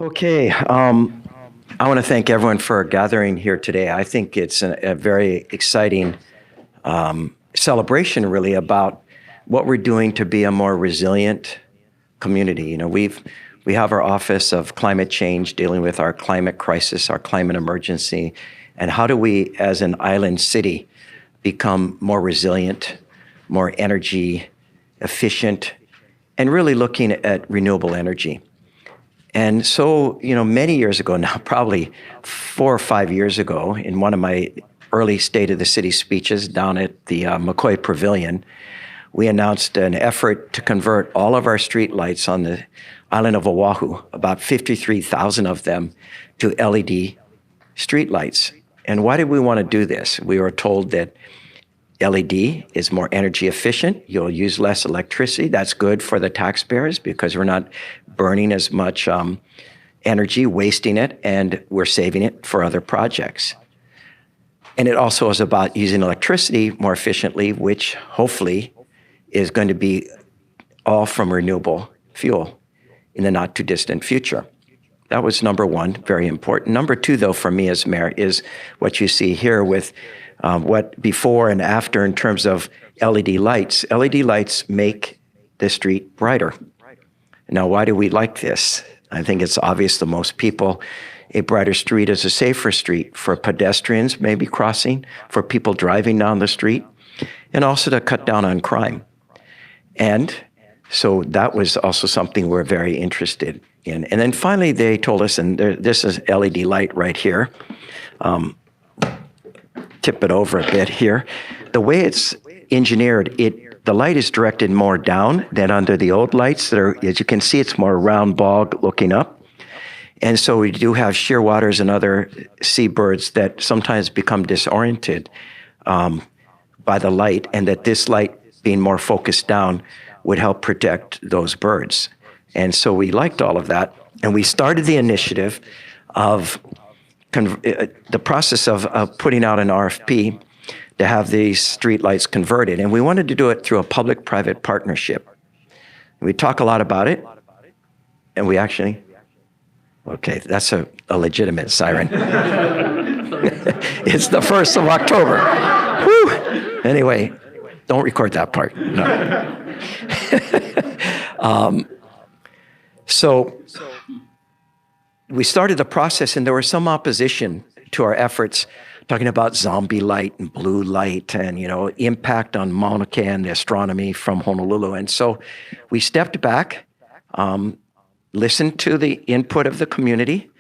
Okay, I want to thank everyone for gathering here today. I think it's a very exciting celebration, really, about what we're doing to be a more resilient community. You know, we have our Office of Climate Change dealing with our climate crisis, our climate emergency, and how do we, as an island city, become more resilient, more energy efficient, and really looking at renewable energy. And so, you know, many years ago now, probably 4 or 5 years ago, in one of my early State of the City speeches down at the McCoy Pavilion, we announced an effort to convert all of our streetlights on the island of Oahu, about 53,000 of them, to LED streetlights. And why did we want to do this? We were told that LED is more energy efficient. You'll use less electricity. That's good for the taxpayers because we're not burning as much energy, wasting it, and we're saving it for other projects. And it also is about using electricity more efficiently, which hopefully is going to be all from renewable fuel in the not too distant future. That was number one, very important. Number two, though, for me as mayor is what you see here with what before and after in terms of LED lights. LED lights make the street brighter. Now, why do we like this? I think it's obvious to most people. A brighter street is a safer street for pedestrians maybe crossing, for people driving down the street, and also to cut down on crime. And so that was also something we're very interested in. And then finally, they told us, and this is LED light right here. Tip it over a bit here. The way it's engineered, the light is directed more down than under the old lights that are, as you can see, it's more round ball looking up. And so we do have shearwaters and other seabirds that sometimes become disoriented by the light, and that this light being more focused down would help protect those birds. And so we liked all of that. And we started the initiative of the process of putting out an RFP to have these streetlights converted. And we wanted to do it through a public-private partnership. We talk a lot about it, and we actually, okay, that's a legitimate siren. It's the 1st of October. Whew. Anyway, don't record that part. No. So we started the process, and there was some opposition to our efforts, talking about zombie light and blue light and, you know, impact on Mauna Kea and the astronomy from Honolulu. And so we stepped back, listened to the input of the community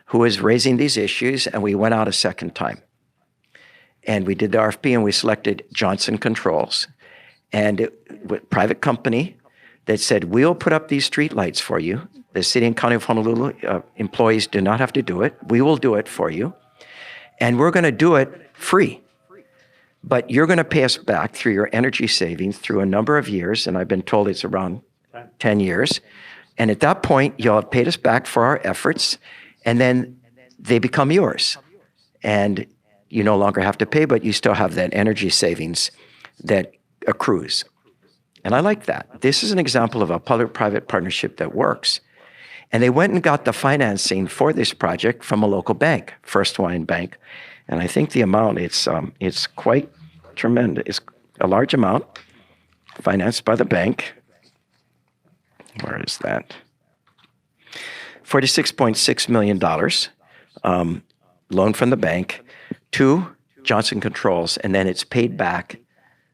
who is raising these issues, and we went out a second time. And we did the RFP, and we selected Johnson Controls, and a private company that said, we'll put up these streetlights for you. The City and County of Honolulu employees do not have to do it. We will do it for you. And we're going to do it free. But you're going to pay us back through your energy savings through a number of years. And I've been told it's around 10 years. And at that point, you'll have paid us back for our efforts. And then they become yours. And you no longer have to pay, but you still have that energy savings that accrues. And I like that. This is an example of a public-private partnership that works. And they went and got the financing for this project from a local bank, First Hawaiian Bank. And I think the amount, it's quite tremendous. It's a large amount financed by the bank. Where is that? $46.6 million loan from the bank to Johnson Controls, and then it's paid back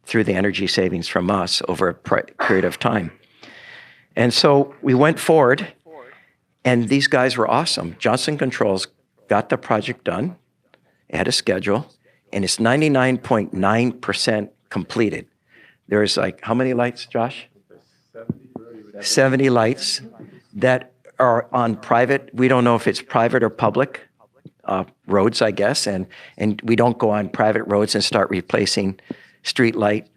through the energy savings from us over a period of time. And so we went forward, and these guys were awesome. Johnson Controls got the project done. It had a schedule, and it's 99.9% completed. There's like, how many lights, Josh? 70 lights that are on private. We don't know if it's private or public roads, I guess, and we don't go on private roads and start replacing street light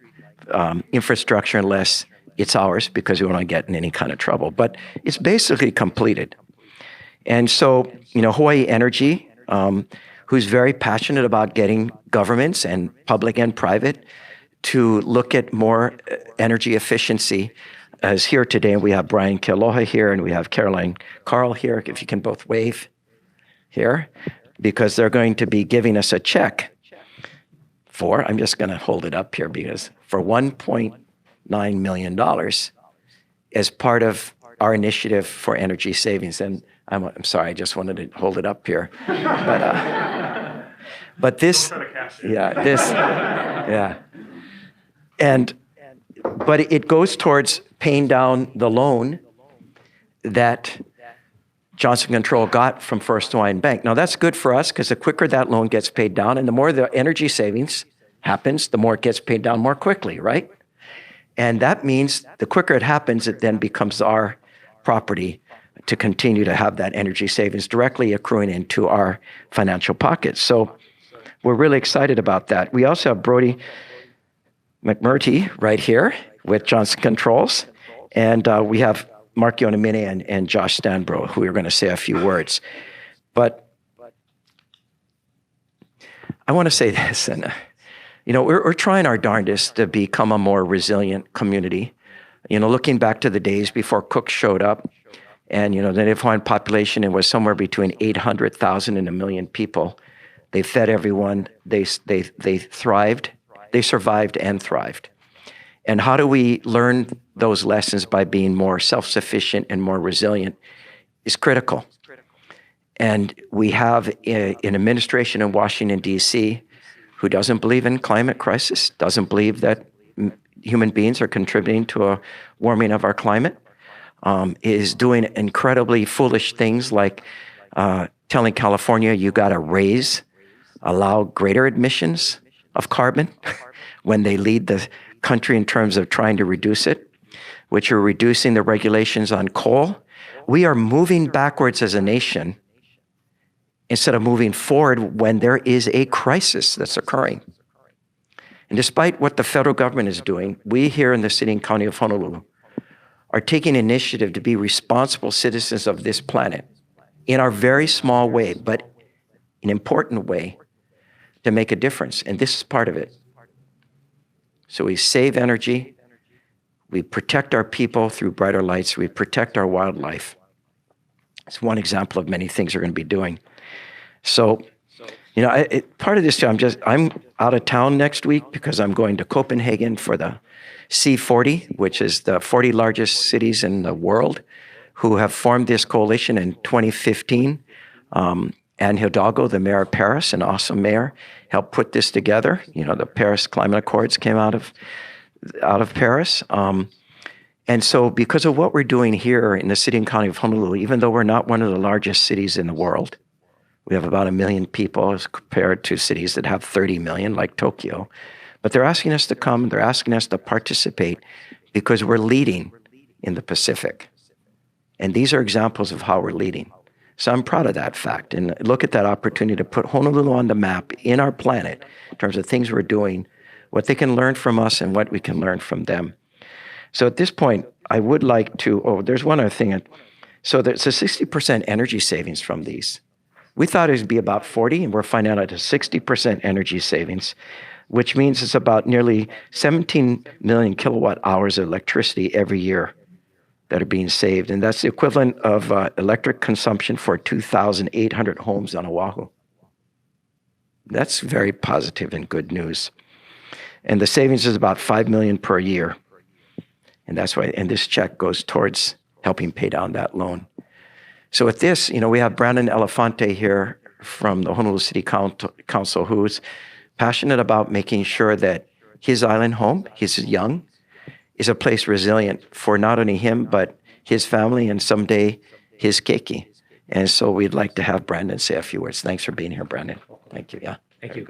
infrastructure unless it's ours, because we don't want to get in any kind of trouble. But it's basically completed. And so, you know, Hawaii Energy, who's very passionate about getting governments and public and private to look at more energy efficiency, is here today. We have Brian Kealoha here, and we have Caroline Carl here, if you can both wave here, because they're going to be giving us a check for, I'm just going to hold it up here, because for $1.9 million as part of our initiative for energy savings. And I'm sorry, I just wanted to hold it up here. But this, but it goes towards paying down the loan that Johnson Control got from First Hawaiian Bank. Now that's good for us because the quicker that loan gets paid down and the more the energy savings happens, the more it gets paid down more quickly, right? And that means the quicker it happens, it then becomes our property to continue to have that energy savings directly accruing into our financial pockets. So we're really excited about that. We also have Brody McMurtry right here with Johnson Controls. And we have Mark Yonamine and Josh Stanbro, who are going to say a few words. But I want to say this, and we're trying our darndest to become a more resilient community. Looking back to the days before Cook showed up, and the Native Hawaiian population, it was somewhere between 800,000 and 1 million people. They fed everyone. They thrived. They survived and thrived. And how do we learn those lessons by being more self-sufficient and more resilient is critical. And we have an administration in Washington, D.C., who doesn't believe in climate crisis, doesn't believe that human beings are contributing to a warming of our climate, is doing incredibly foolish things like telling California you got to allow greater emissions of carbon when they lead the country in terms of trying to reduce it, which are reducing the regulations on coal. We are moving backwards as a nation instead of moving forward when there is a crisis that's occurring. And despite what the federal government is doing, we here in the City and County of Honolulu are taking initiative to be responsible citizens of this planet in our very small way, but an important way to make a difference. And this is part of it. So we save energy, we protect our people through brighter lights, we protect our wildlife. It's one example of many things we're going to be doing. So, part of this job, I'm out of town next week because I'm going to Copenhagen for the C40, which is the 40 largest cities in the world who have formed this coalition in 2015. Anne Hidalgo, the mayor of Paris, an awesome mayor, helped put this together. The Paris Climate Accords came out of Paris. And so because of what we're doing here in the City and County of Honolulu, even though we're not one of the largest cities in the world, we have about 1 million people as compared to cities that have 30 million, like Tokyo. But they're asking us to come, they're asking us to participate because we're leading in the Pacific. And these are examples of how we're leading. So I'm proud of that fact. And look at that opportunity to put Honolulu on the map in our planet in terms of things we're doing, what they can learn from us and what we can learn from them. So at this point, I would like to, there's one other thing. So there's a 60% energy savings from these. We thought it would be about 40, and we're finding out it's a 60% energy savings, which means it's about nearly 17 million kilowatt hours of electricity every year that are being saved. And that's the equivalent of electric consumption for 2,800 homes on Oahu. That's very positive and good news. And the savings is about $5 million per year. And that's why, and this check goes towards helping pay down that loan. So with this, we have Brandon Elefante here from the Honolulu City Council, who's passionate about making sure that his island home, he's young, is a place resilient for not only him, but his family and someday his keiki. And so we'd like to have Brandon say a few words. Thanks for being here, Brandon. Thank you. Yeah. Thank you.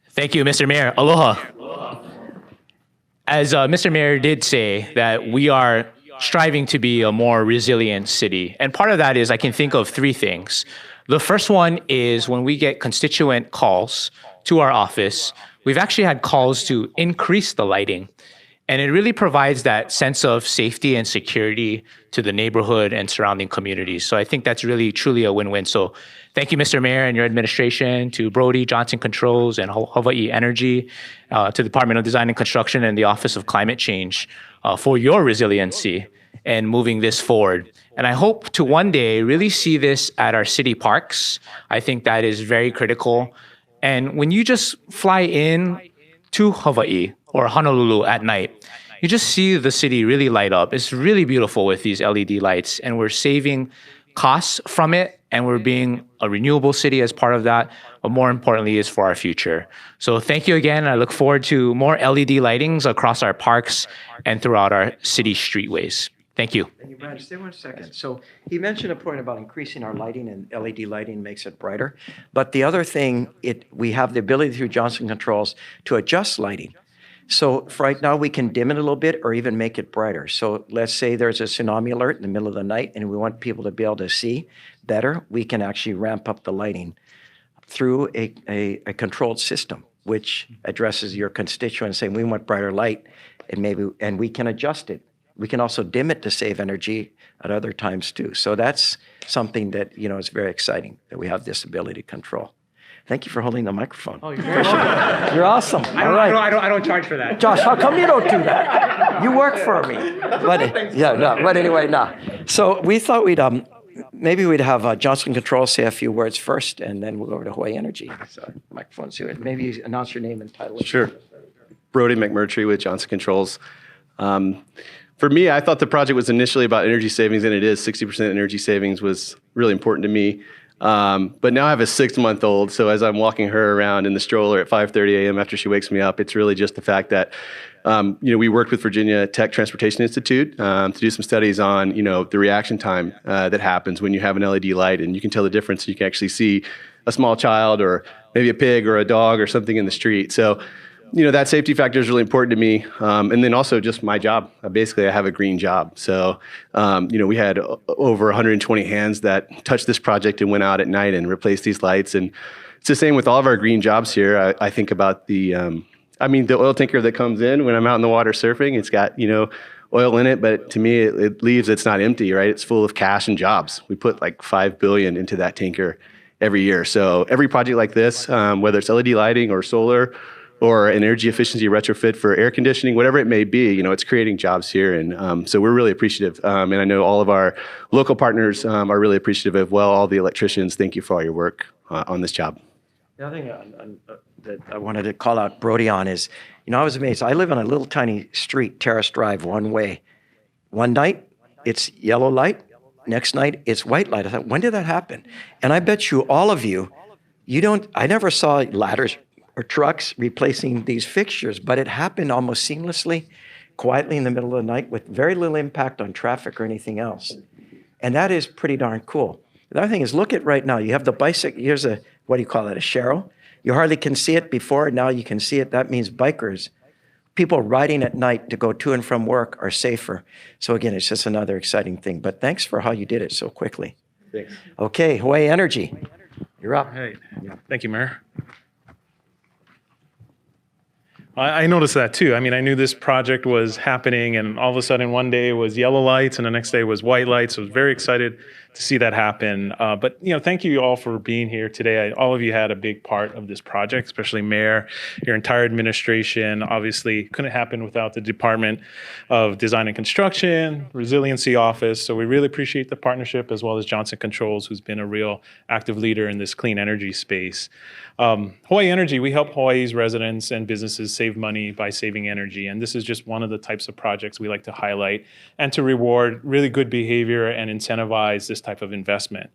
Thank you, Mr. Mayor. Aloha. As Mr. Mayor did say, that we are striving to be a more resilient city. And part of that is I can think of 3 things. The first one is when we get constituent calls to our office, we've actually had calls to increase the lighting. And it really provides that sense of safety and security to the neighborhood and surrounding communities. So I think that's really, truly a win-win. So thank you, Mr. Mayor and your administration, to Brody, Johnson Controls, and Hawaii Energy, to the Department of Design and Construction and the Office of Climate Change for your resiliency and moving this forward. And I hope to one day really see this at our city parks. I think that is very critical. And when you just fly in to Hawaii or Honolulu at night, you just see the city really light up. It's really beautiful with these LED lights, and we're saving costs from it, and we're being a renewable city as part of that, but more importantly is for our future. So thank you again. I look forward to more LED lightings across our parks and throughout our city streetways. Thank you. And you, Brian, stay one second. So he mentioned a point about increasing our lighting, and LED lighting makes it brighter. But the other thing, we have the ability through Johnson Controls to adjust lighting. So for right now, we can dim it a little bit or even make it brighter. So let's say there's a tsunami alert in the middle of the night and we want people to be able to see better. We can actually ramp up the lighting through a controlled system, which addresses your constituents saying we want brighter light, and we can adjust it. We can also dim it to save energy at other times too. So that's something that, is very exciting, that we have this ability to control. Thank you for holding the microphone. Oh, you're very welcome. You're awesome. I don't charge for that. Josh, how come you don't do that? You work for me. But anyway, no. So we thought maybe we'd have Johnson Controls say a few words first, and then we'll go over to Hawaii Energy. So microphone's here. Maybe you announce your name and title. Sure. Brody McMurtry with Johnson Controls. For me, I thought the project was initially about energy savings, and it is. 60% energy savings was really important to me. But now I have a 6-month-old, so as I'm walking her around in the stroller at 5:30 a.m. after she wakes me up, it's really just the fact that, we worked with Virginia Tech Transportation Institute to do some studies on, the reaction time that happens when you have an LED light, and you can tell the difference. You can actually see a small child or maybe a pig or a dog or something in the street. So, that safety factor is really important to me. And then also just my job. Basically, I have a green job. So, we had over 120 hands that touched this project and went out at night and replaced these lights. And it's the same with all of our green jobs here. I think about the oil tanker that comes in when I'm out in the water surfing. It's got, oil in it, but to me, it leaves, it's not empty, right? It's full of cash and jobs. We put like $5 billion into that tanker every year. So every project like this, whether it's LED lighting or solar, or an energy efficiency retrofit for air conditioning, whatever it may be, it's creating jobs here. And so we're really appreciative. And I know all of our local partners are really appreciative as well. All the electricians, thank you for all your work on this job. The other thing that I wanted to call out Brody on is, I was amazed. I live on a little tiny street, Terrace Drive, one way. One night, it's yellow light. Next night, it's white light. I thought, when did that happen? And I bet you, all of you, I never saw ladders or trucks replacing these fixtures, but it happened almost seamlessly, quietly in the middle of the night with very little impact on traffic or anything else. And that is pretty darn cool. The other thing is, look at right now, you have the bicycle, here's a Shero. You hardly can see it before, now you can see it. That means bikers, people riding at night to go to and from work are safer. So again, it's just another exciting thing, but thanks for how you did it so quickly. Thanks. Okay, Hawaii Energy, you're up. Hey, thank you, Mayor. I noticed that too. I knew this project was happening, and all of a sudden one day it was yellow lights and the next day was white lights. So I was very excited to see that happen. But thank you all for being here today. All of you had a big part of this project, especially Mayor, your entire administration. Obviously, couldn't happen without the Department of Design and Construction, Resiliency Office. So we really appreciate the partnership, as well as Johnson Controls, who's been a real active leader in this clean energy space. Hawaii Energy, we help Hawaii's residents and businesses save money by saving energy. And this is just one of the types of projects we like to highlight and to reward really good behavior and incentivize this type of investment.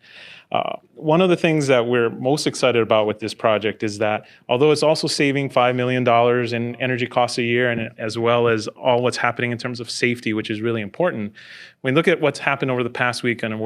One of the things that we're most excited about with this project is that although it's also saving $5 million in energy costs a year, and as well as all what's happening in terms of safety, which is really important, when we look at what's happened over the past week and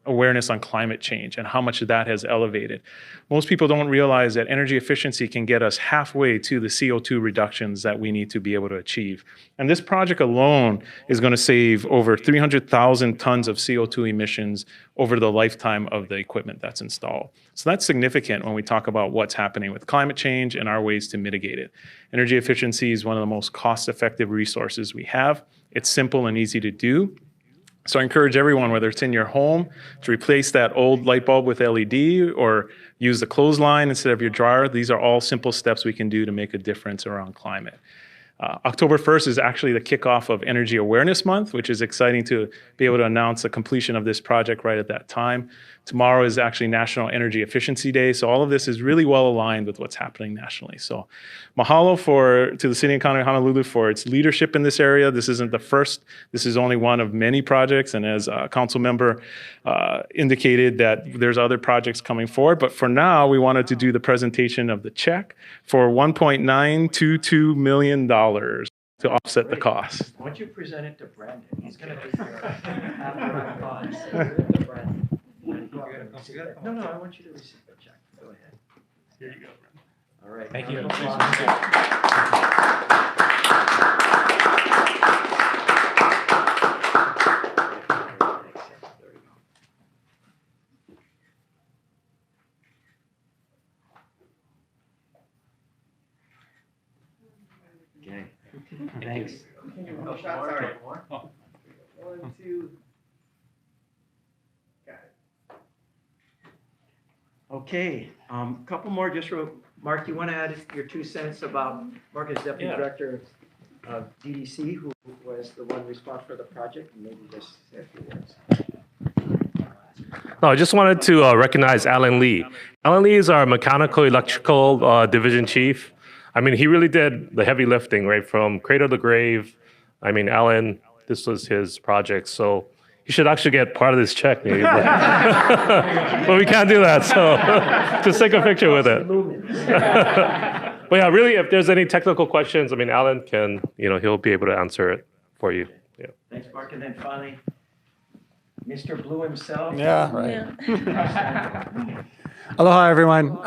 awareness on climate change and how much that has elevated. Most people don't realize that energy efficiency can get us halfway to the CO2 reductions that we need to be able to achieve. And this project alone is going to save over 300,000 tons of CO2 emissions over the lifetime of the equipment that's installed. So that's significant when we talk about what's happening with climate change and our ways to mitigate it. Energy efficiency is one of the most cost-effective resources we have. It's simple and easy to do. So I encourage everyone, whether it's in your home, to replace that old light bulb with LED or use the clothesline instead of your dryer. These are all simple steps we can do to make a difference around climate. October 1st is actually the kickoff of Energy Awareness Month, which is exciting to be able to announce the completion of this project right at that time. Tomorrow is actually National Energy Efficiency Day, so all of this is really well aligned with what's happening nationally. So mahalo to the City and County of Honolulu for its leadership in this area. This isn't the first. This is only one of many projects, and as a council member indicated that there's other projects coming forward, but for now, we wanted to do the presentation of the check for $1.922 million to offset the cost. Why don't you present it to Brandon? He's going to be here after I'm gone. Brandon. No, I want you to receive the check. Go ahead. Here you go, Brandon. All right. Thank you. Okay. Thanks. Oh, sorry. One, two. Got it. Okay, couple more just Mark, you want to add your 2 cents about Mark is Deputy Director of DDC, who was the one responsible for the project, and maybe just say a few words. No, I just wanted to recognize Alan Lee. Alan Lee is our mechanical electrical division chief. I mean, he really did the heavy lifting, right, from cradle to grave. I mean, Alan, this was his project, so he should actually get part of this check, maybe. But we can't do that, so just take a picture with it. But yeah, really, if there's any technical questions, I mean, Alan can, he'll be able to answer it for you. Yeah. Thanks, Mark, and then finally, Mr. Blue himself. Yeah, right. Aloha, everyone.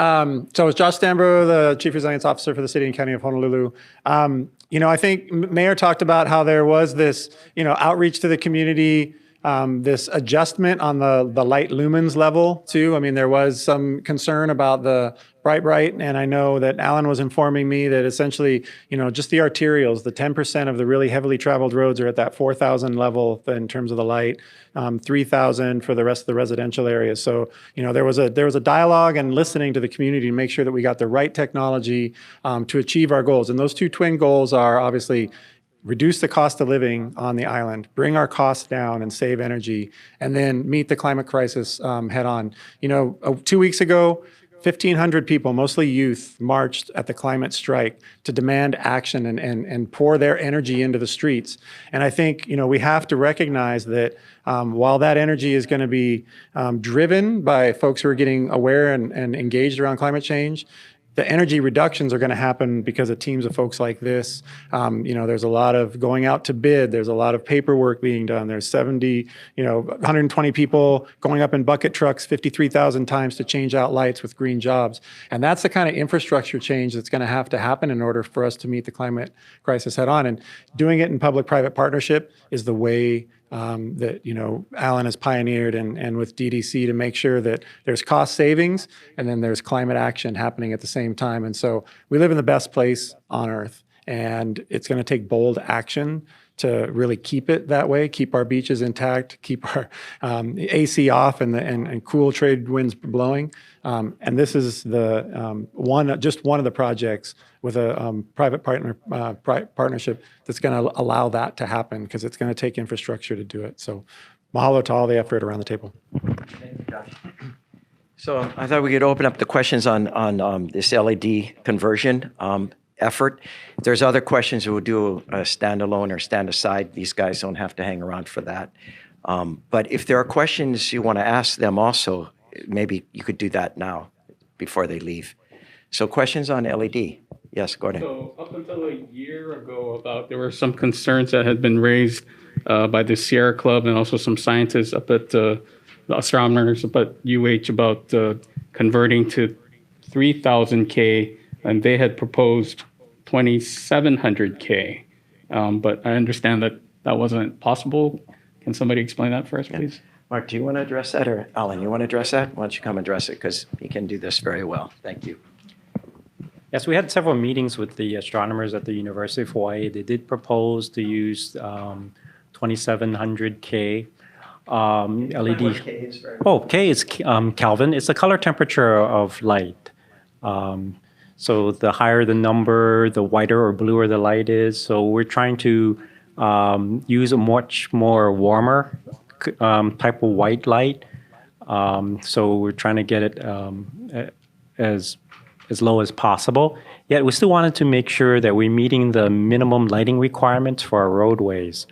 So it's Josh Stambro, the Chief Resilience Officer for the City and County of Honolulu. I think Mayor talked about how there was this, outreach to the community, this adjustment on the light lumens level too. I mean, there was some concern about the bright, and I know that Alan was informing me that essentially, just the arterials, the 10% of the really heavily traveled roads are at that 4,000 level in terms of the light, 3,000 for the rest of the residential areas. So, there was a dialogue and listening to the community to make sure that we got the right technology to achieve our goals. And those two twin goals are obviously reduce the cost of living on the island, bring our costs down and save energy, and then meet the climate crisis head on. 2 weeks ago, 1,500 people, mostly youth, marched at the climate strike to demand action and pour their energy into the streets. And I think, we have to recognize that while that energy is going to be driven by folks who are getting aware and engaged around climate change, the energy reductions are going to happen because of teams of folks like this. There's a lot of going out to bid. There's a lot of paperwork being done. There's 120 people going up in bucket trucks 53,000 times to change out lights with green jobs. And that's the kind of infrastructure change that's going to happen in order for us to meet the climate crisis head on. And doing it in public-private partnership is the way that Alan has pioneered and with DDC to make sure that there's cost savings and then there's climate action happening at the same time. And so we live in the best place on earth, and it's going to take bold action to really keep it that way, keep our beaches intact, keep our AC off and cool trade winds blowing. And this is the one of the projects with a private partnership that's going to allow that to happen, because it's going to take infrastructure to do it. So mahalo to all the effort around the table. Thank you, Josh. So I thought we could open up the questions on this LED conversion effort. If there's other questions, we'll do a standalone or stand aside. These guys don't have to hang around for that. But if there are questions you want to ask them also, maybe you could do that now before they leave. So questions on LED. Yes, Gordon. So up until a year ago, there were some concerns that had been raised by the Sierra Club and also some scientists up at the astronomers, but UH about converting to 3,000K, and they had proposed 2,700K. But I understand that that wasn't possible. Can somebody explain that for us, please? Mark, do you want to address that, or Alan, you want to address that? Why don't you come address it, because he can do this very well. Thank you. Yes, we had several meetings with the astronomers at the University of Hawaii. They did propose to use 2,700K LED. K is Kelvin. It's the color temperature of light. So the higher the number, the whiter or bluer the light is. So we're trying to use a much more warmer type of white light. So we're trying to get it as low as possible. Yet we still wanted to make sure that we're meeting the minimum lighting requirements for our roadways.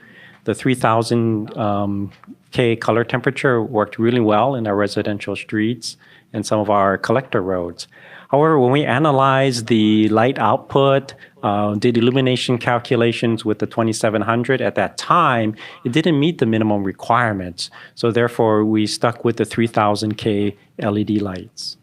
The 3,000 K color temperature worked really well in our residential streets and some of our collector roads. However, when we analyzed the light output, did illumination calculations with the 2,700 at that time, it didn't meet the minimum requirements. So therefore, we stuck with the 3,000 K LED lights.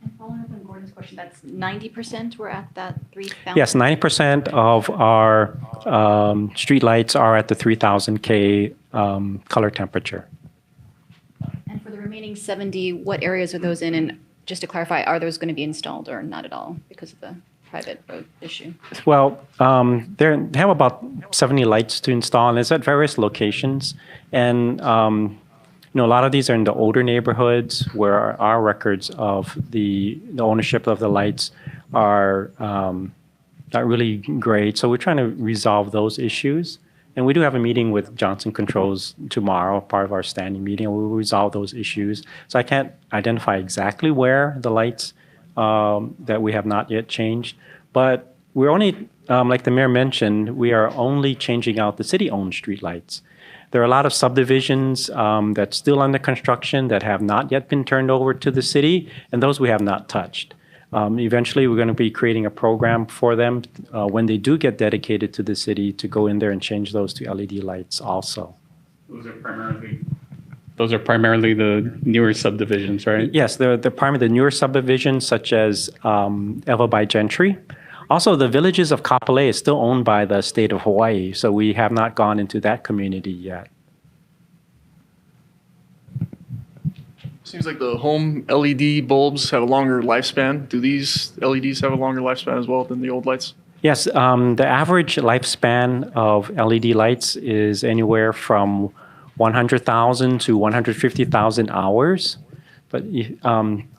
And following up on Gordon's question, that's 90% we're at that 3,000? Yes, 90% of our streetlights are at the 3,000 K color temperature. And for the remaining 70, what areas are those in? And just to clarify, are those going to be installed or not at all because of the private road issue? Well, they have about 70 lights to install, and it's at various locations. And a lot of these are in the older neighborhoods where our records of the ownership of the lights are not really great. So we're trying to resolve those issues. And we do have a meeting with Johnson Controls tomorrow, part of our standing meeting, and we'll resolve those issues. So I can't identify exactly where the lights that we have not yet changed, but we're only, like the mayor mentioned, we are only changing out the city-owned streetlights. There are a lot of subdivisions that's still under construction that have not yet been turned over to the city, and those we have not touched. Eventually, we're going to be creating a program for them when they do get dedicated to the city to go in there and change those to LED lights also. Those are primarily the newer subdivisions, right? Yes, they're primarily the newer subdivisions such as Eva by Gentry. Also, the villages of Kapolei is still owned by the state of Hawaii, so we have not gone into that community yet. Seems like the home LED bulbs have a longer lifespan. Do these LEDs have a longer lifespan as well than the old lights? Yes, the average lifespan of LED lights is anywhere from 100,000 to 150,000 hours. But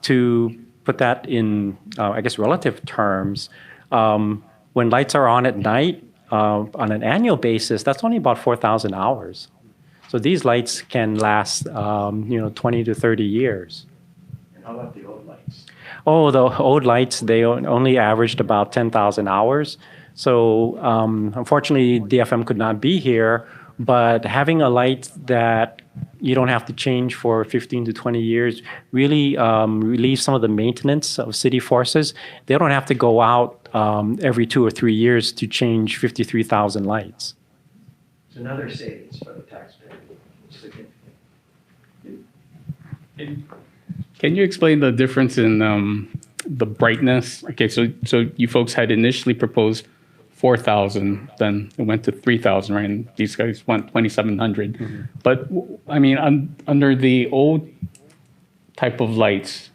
to put that in, I guess, relative terms, when lights are on at night, on an annual basis, that's only about 4,000 hours. So these lights can last, 20 to 30 years. And how about the old lights? Oh, the old lights, they only averaged about 10,000 hours. So unfortunately, DFM could not be here, but having a light that you don't have to change for 15 to 20 years really relieves some of the maintenance of city forces. They don't have to go out every 2 or 3 years to change 53,000 lights. It's another savings for the taxpayer. Can you explain the difference in the brightness? Okay, so you folks had initially proposed 4,000, then it went to 3,000, right? And these guys went 2,700. Mm-hmm. But I mean, under the old type of lights,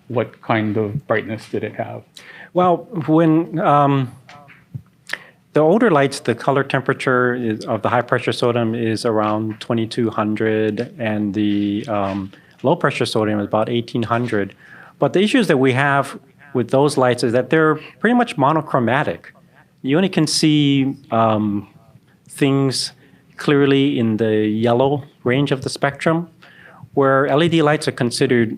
what kind of brightness did it have? Well, when the older lights, the color temperature of the high pressure sodium is around 2,200, and the low pressure sodium is about 1,800. But the issues that we have with those lights is that they're pretty much monochromatic. You only can see things clearly in the yellow range of the spectrum, where LED lights are considered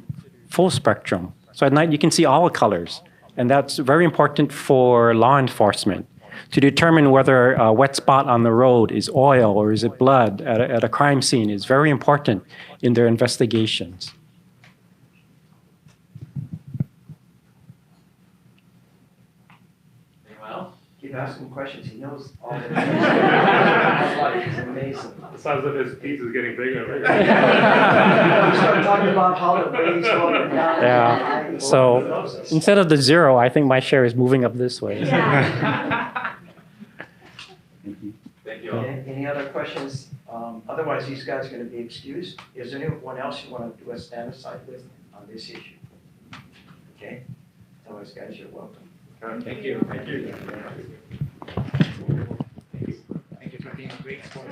full spectrum. So at night you can see all the colors, and that's very important for law enforcement to determine whether a wet spot on the road is oil or is it blood at a crime scene is very important in their investigations. Well, keep ask him questions, he knows all the answers. It's amazing. The size of his piece is getting bigger. You start talking about how the waves go up and down. Yeah. So instead of the 0, I think my share is moving up this way. Thank you. Okay, any other questions? Otherwise, these guys are going to be excused. Is there anyone else you want to do a stand aside with on this issue? Okay. Otherwise, guys, you're welcome. Thank you. Thank you. Thank you for being a great sport.